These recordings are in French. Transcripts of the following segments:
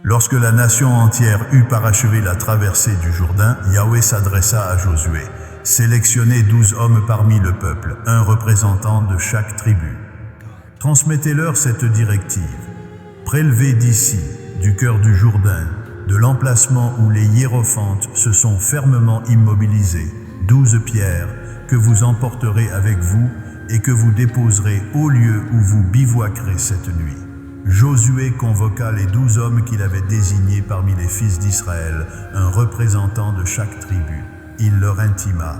Lorsque la nation entière eut parachevé la traversée du Jourdain, Yahweh s'adressa à Josué. Sélectionnez 12 hommes parmi le peuple, un représentant de chaque tribu. Transmettez-leur cette directive. Prélevez d'ici, du cœur du Jourdain, de l'emplacement où les hiérophantes se sont fermement immobilisés, 12 pierres que vous emporterez avec vous et que vous déposerez au lieu où vous bivouaquerez cette nuit. Josué convoqua les 12 hommes qu'il avait désignés parmi les fils d'Israël, un représentant de chaque tribu. Il leur intima: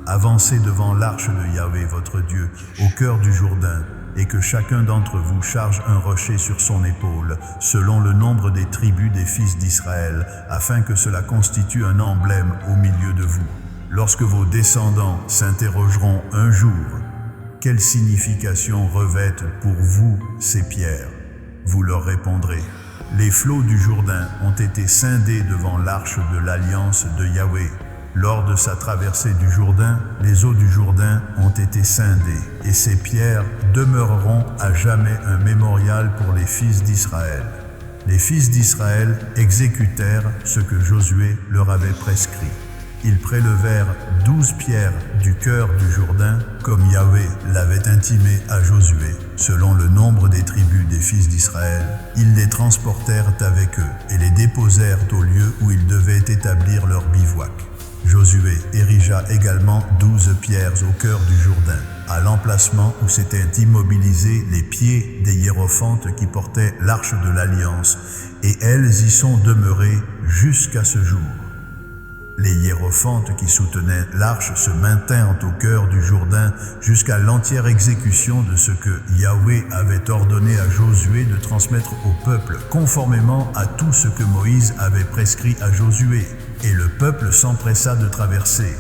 avancez devant l'arche de Yahweh votre Dieu au cœur du Jourdain, et que chacun d'entre vous charge un rocher sur son épaule, selon le nombre des tribus des fils d'Israël, afin que cela constitue un emblème au milieu de vous. Lorsque vos descendants s'interrogeront un jour, quelle signification revêtent pour vous ces pierres? Vous leur répondrez: les flots du Jourdain ont été scindés devant l'arche de l'alliance de Yahweh. Lors de sa traversée du Jourdain, les eaux du Jourdain ont été scindées, et ces pierres demeureront à jamais un mémorial pour les fils d'Israël. Les fils d'Israël exécutèrent ce que Josué leur avait prescrit. Ils prélevèrent 12 pierres du cœur du Jourdain, comme Yahweh l'avait intimé à Josué, selon le nombre des tribus des fils d'Israël. Ils les transportèrent avec eux et les déposèrent au lieu où ils devaient établir leur bivouac. Josué érigea également 12 pierres au cœur du Jourdain, à l'emplacement où s'étaient immobilisés les pieds des hiérophantes qui portaient l'arche de l'Alliance, et elles y sont demeurées jusqu'à ce jour. Les hiérophantes qui soutenaient l'arche se maintinrent au cœur du Jourdain jusqu'à l'entière exécution de ce que Yahweh avait ordonné à Josué de transmettre au peuple, conformément à tout ce que Moïse avait prescrit à Josué. Et le peuple s'empressa de traverser.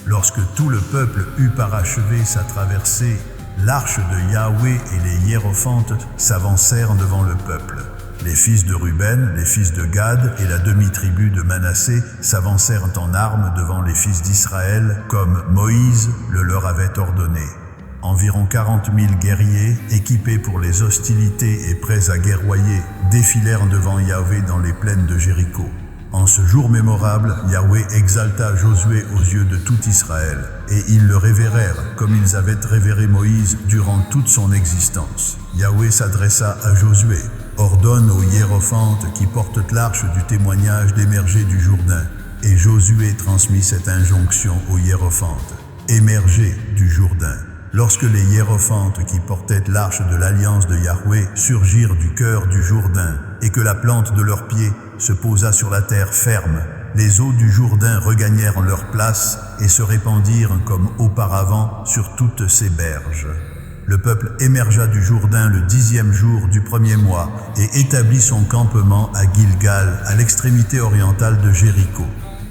Lorsque tout le peuple eut parachevé sa traversée, l'arche de Yahweh et les hiérophantes s'avancèrent devant le peuple. Les fils de Ruben, les fils de Gad et la demi-tribu de Manassé s'avancèrent en armes devant les fils d'Israël, comme Moïse le leur avait ordonné. Environ 40 000 guerriers, équipés pour les hostilités et prêts à guerroyer, défilèrent devant Yahweh dans les plaines de Jéricho. En ce jour mémorable, Yahweh exalta Josué aux yeux de tout Israël, et ils le révérèrent comme ils avaient révéré Moïse durant toute son existence. Yahweh s'adressa à Josué: ordonne aux hiérophantes qui portent l'arche du témoignage d'émerger du Jourdain. Et Josué transmit cette injonction aux hiérophantes: émergez du Jourdain. Lorsque les hiérophantes qui portaient l'arche de l'alliance de Yahweh surgirent du cœur du Jourdain, et que la plante de leurs pieds se posa sur la terre ferme, les eaux du Jourdain regagnèrent leur place et se répandirent comme auparavant sur toutes ses berges. Le peuple émergea du Jourdain le 10e jour du premier mois et établit son campement à Gilgal, à l'extrémité orientale de Jéricho.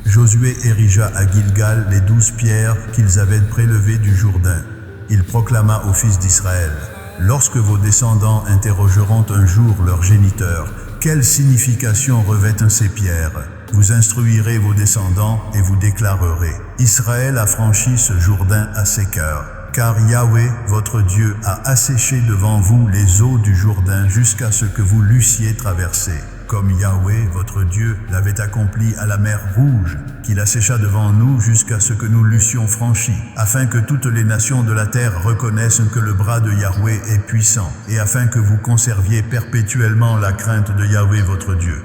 Josué érigea à Gilgal les 12 pierres qu'ils avaient prélevées du Jourdain. Il proclama aux fils d'Israël: lorsque vos descendants interrogeront un jour leur géniteur, quelle signification revêtent ces pierres? Vous instruirez vos descendants et vous déclarerez: Israël a franchi ce Jourdain à ses cœurs, car Yahweh, votre Dieu, a asséché devant vous les eaux du Jourdain jusqu'à ce que vous l'eussiez traversé, comme Yahweh, votre Dieu, l'avait accompli à la mer Rouge, qu'il assécha devant nous jusqu'à ce que nous l'eussions franchi, afin que toutes les nations de la terre reconnaissent que le bras de Yahweh est puissant, et afin que vous conserviez perpétuellement la crainte de Yahweh, votre Dieu.